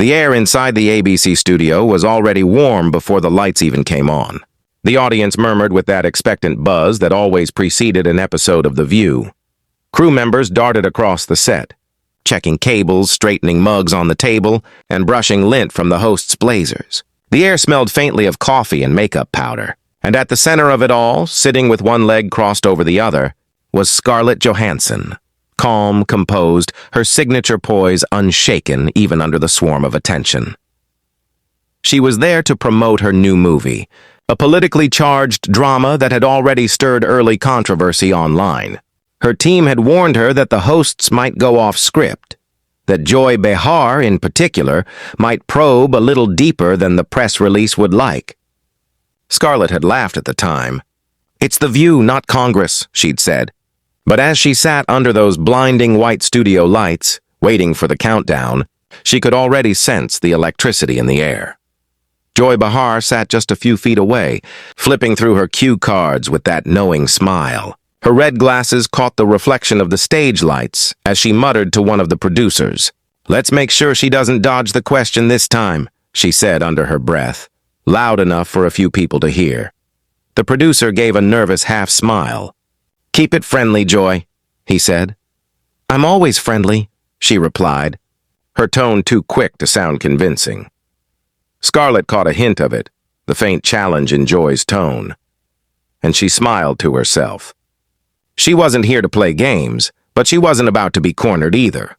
The air inside the ABC studio was already warm before the lights even came on. The audience murmured with that expectant buzz that always preceded an episode of The View. Crew members darted across the set, checking cables, straightening mugs on the table, and brushing lint from the host's blazers. The air smelled faintly of coffee and makeup powder, and at the center of it all, sitting with one leg crossed over the other, was Scarlett Johansson. Calm, composed, her signature poise unshaken even under the swarm of attention. She was there to promote her new movie, a politically charged drama that had already stirred early controversy online. Her team had warned her that the hosts might go off script, that Joy Behar, in particular, might probe a little deeper than the press release would like. Scarlett had laughed at the time. "It's The View, not Congress," she'd said. But as she sat under those blinding white studio lights, waiting for the countdown, she could already sense the electricity in the air. Joy Behar sat just a few feet away, flipping through her cue cards with that knowing smile. Her red glasses caught the reflection of the stage lights as she muttered to one of the producers. "Let's make sure she doesn't dodge the question this time," she said under her breath, loud enough for a few people to hear. The producer gave a nervous half-smile. "Keep it friendly, Joy," he said. "I'm always friendly," she replied, her tone too quick to sound convincing. Scarlett caught a hint of it, the faint challenge in Joy's tone, and she smiled to herself. She wasn't here to play games, but she wasn't about to be cornered either.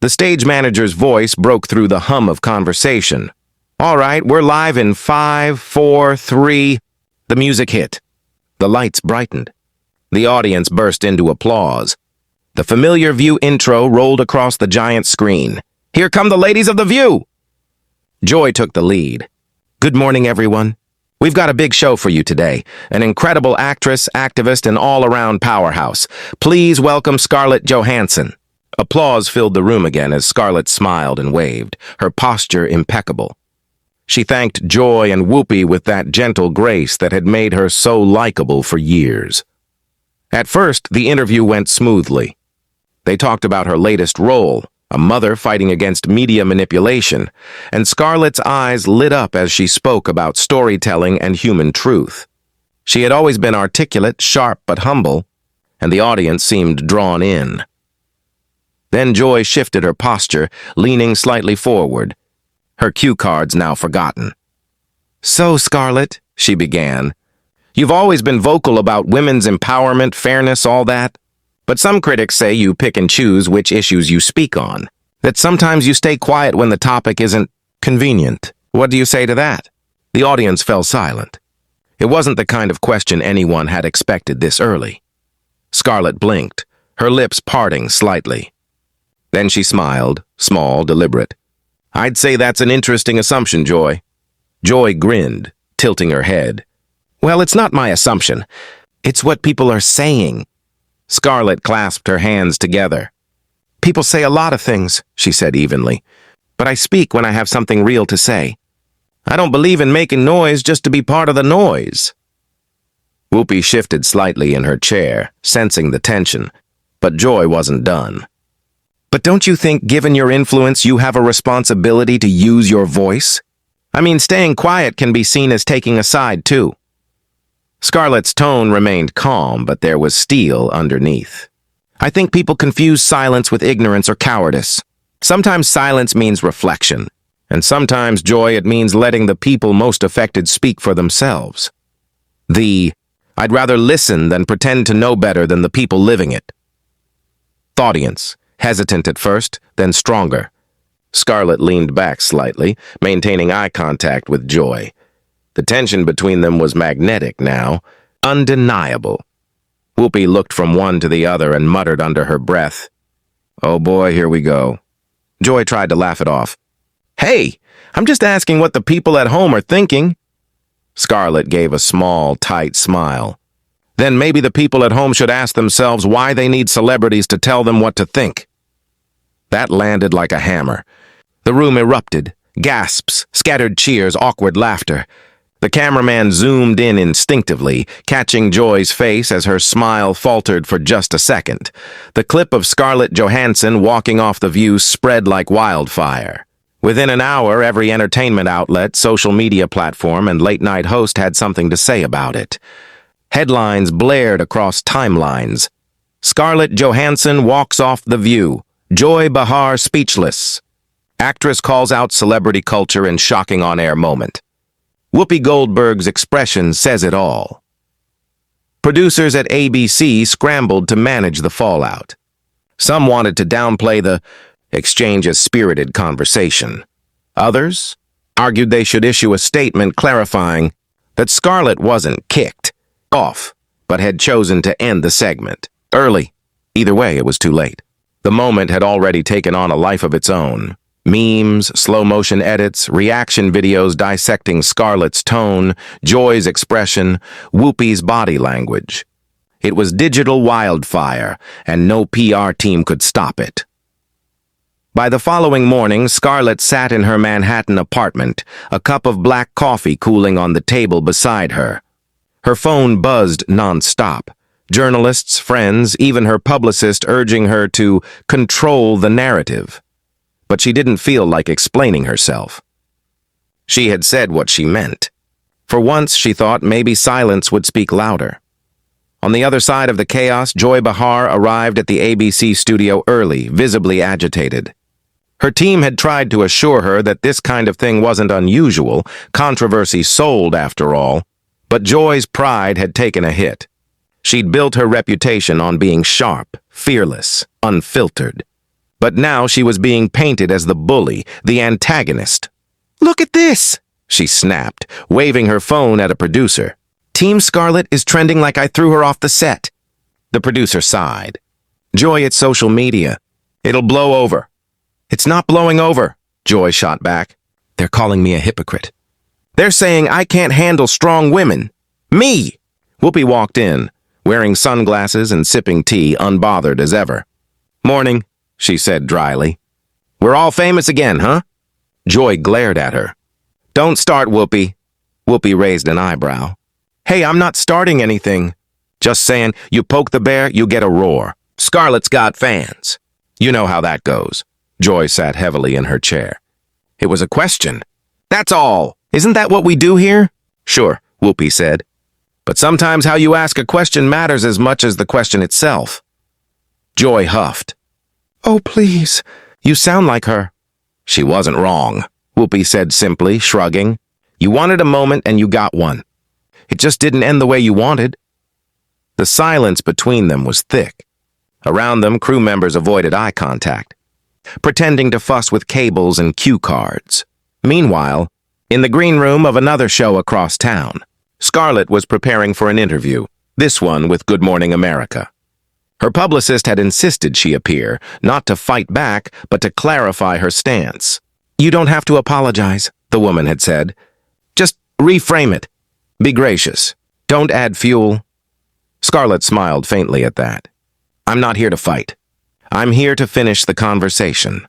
The stage manager's voice broke through the hum of conversation. "All right, we're live in 5, 4, 3... The music hit. The lights brightened. The audience burst into applause. The familiar View intro rolled across the giant screen. "Here come the ladies of The View!" Joy took the lead. "Good morning, everyone. We've got a big show for you today. An incredible actress, activist, and all-around powerhouse. Please welcome Scarlett Johansson." Applause filled the room again as Scarlett smiled and waved, her posture impeccable. She thanked Joy and Whoopi with that gentle grace that had made her so likable for years. At first, the interview went smoothly. They talked about her latest role, a mother fighting against media manipulation, and Scarlett's eyes lit up as she spoke about storytelling and human truth. She had always been articulate, sharp, but humble, and the audience seemed drawn in. Then Joy shifted her posture, leaning slightly forward, her cue cards now forgotten. "So, Scarlett," she began, "you've always been vocal about women's empowerment, fairness, all that. But some critics say you pick and choose which issues you speak on, that sometimes you stay quiet when the topic isn't convenient. What do you say to that?" The audience fell silent. It wasn't the kind of question anyone had expected this early. Scarlett blinked, her lips parting slightly. Then she smiled, small, deliberate. "I'd say that's an interesting assumption, Joy." Joy grinned, tilting her head. "Well, it's not my assumption. It's what people are saying." Scarlett clasped her hands together. "People say a lot of things," she said evenly, "but I speak when I have something real to say. I don't believe in making noise just to be part of the noise." Whoopi shifted slightly in her chair, sensing the tension, but Joy wasn't done. "But don't you think, given your influence, you have a responsibility to use your voice? I mean, staying quiet can be seen as taking a side, too." Scarlett's tone remained calm, but there was steel underneath. "I think people confuse silence with ignorance or cowardice. Sometimes silence means reflection, and sometimes, Joy, it means letting the people most affected speak for themselves. I'd rather listen than pretend to know better than the people living it." Audience, hesitant at first, then stronger. Scarlett leaned back slightly, maintaining eye contact with Joy. The tension between them was magnetic now, undeniable. Whoopi looked from one to the other and muttered under her breath, "Oh boy, here we go." Joy tried to laugh it off. "Hey, I'm just asking what the people at home are thinking." Scarlett gave a small, tight smile. "Then maybe the people at home should ask themselves why they need celebrities to tell them what to think." That landed like a hammer. The room erupted. Gasps, scattered cheers, awkward laughter. The cameraman zoomed in instinctively, catching Joy's face as her smile faltered for just a second. The clip of Scarlett Johansson walking off The View spread like wildfire. Within an hour, every entertainment outlet, social media platform, and late-night host had something to say about it. Headlines blared across timelines. Scarlett Johansson walks off The View. Joy Behar speechless. Actress calls out celebrity culture in shocking on-air moment. Whoopi Goldberg's expression says it all. Producers at ABC scrambled to manage the fallout. Some wanted to downplay the exchange as spirited conversation. Others argued they should issue a statement clarifying that Scarlett wasn't kicked off, but had chosen to end the segment early. Either way, it was too late. The moment had already taken on a life of its own. Memes, slow-motion edits, reaction videos dissecting Scarlett's tone, Joy's expression, Whoopi's body language. It was digital wildfire, and no PR team could stop it. By the following morning, Scarlett sat in her Manhattan apartment, a cup of black coffee cooling on the table beside her. Her phone buzzed non-stop. Journalists, friends, even her publicist urging her to control the narrative. But she didn't feel like explaining herself. She had said what she meant. For once, she thought maybe silence would speak louder. On the other side of the chaos, Joy Behar arrived at the ABC studio early, visibly agitated. Her team had tried to assure her that this kind of thing wasn't unusual, controversy sold after all, but Joy's pride had taken a hit. She'd built her reputation on being sharp, fearless, unfiltered. But now she was being painted as the bully, the antagonist. "Look at this!" she snapped, waving her phone at a producer. "Team Scarlett is trending like I threw her off the set." The producer sighed. "Joy, it's social media. It'll blow over." "It's not blowing over," Joy shot back. "They're calling me a hypocrite. They're saying I can't handle strong women. Me!" Whoopi walked in, wearing sunglasses and sipping tea, unbothered as ever. "Morning," she said dryly. "We're all famous again, huh?" Joy glared at her. "Don't start, Whoopi." Whoopi raised an eyebrow. "Hey, I'm not starting anything. Just saying, you poke the bear, you get a roar. Scarlett's got fans. You know how that goes." Joy sat heavily in her chair. "It was a question. That's all. Isn't that what we do here?" "Sure," Whoopi said. "But sometimes how you ask a question matters as much as the question itself." Joy huffed. "Oh, please. You sound like her." "She wasn't wrong," Whoopi said simply, shrugging. "You wanted a moment and you got one. It just didn't end the way you wanted." The silence between them was thick. Around them, crew members avoided eye contact, pretending to fuss with cables and cue cards. Meanwhile, in the green room of another show across town, Scarlett was preparing for an interview, this one with Good Morning America. Her publicist had insisted she appear, not to fight back, but to clarify her stance. "You don't have to apologize," the woman had said. "Just reframe it. Be gracious. Don't add fuel." Scarlett smiled faintly at that. "I'm not here to fight. I'm here to finish the conversation."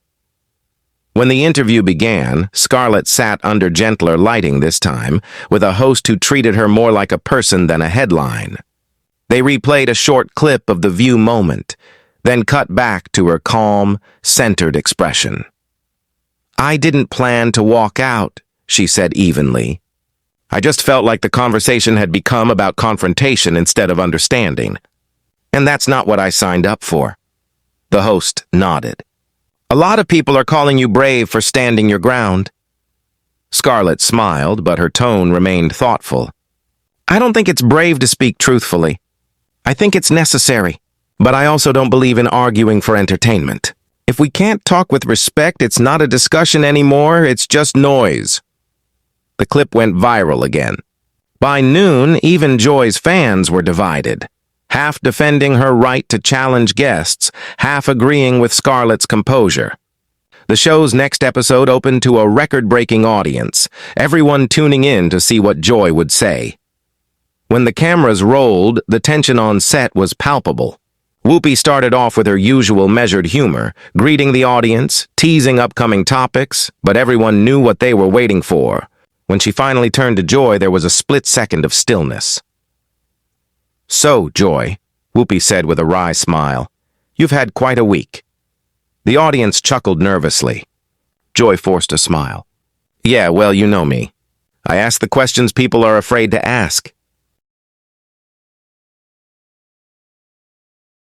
When the interview began, Scarlett sat under gentler lighting this time, with a host who treated her more like a person than a headline. They replayed a short clip of the View moment, then cut back to her calm, centered expression. "I didn't plan to walk out," she said evenly. "I just felt like the conversation had become about confrontation instead of understanding. And that's not what I signed up for." The host nodded. "A lot of people are calling you brave for standing your ground." Scarlett smiled, but her tone remained thoughtful. "I don't think it's brave to speak truthfully. I think it's necessary, but I also don't believe in arguing for entertainment. If we can't talk with respect, it's not a discussion anymore, it's just noise." The clip went viral again. By noon, even Joy's fans were divided, half defending her right to challenge guests, half agreeing with Scarlett's composure. The show's next episode opened to a record-breaking audience, everyone tuning in to see what Joy would say. When the cameras rolled, the tension on set was palpable. Whoopi started off with her usual measured humor, greeting the audience, teasing upcoming topics, but everyone knew what they were waiting for. When she finally turned to Joy, there was a split second of stillness. "So, Joy," Whoopi said with a wry smile, "you've had quite a week." The audience chuckled nervously. Joy forced a smile. Yeah, well, you know me. I ask the questions people are afraid to ask.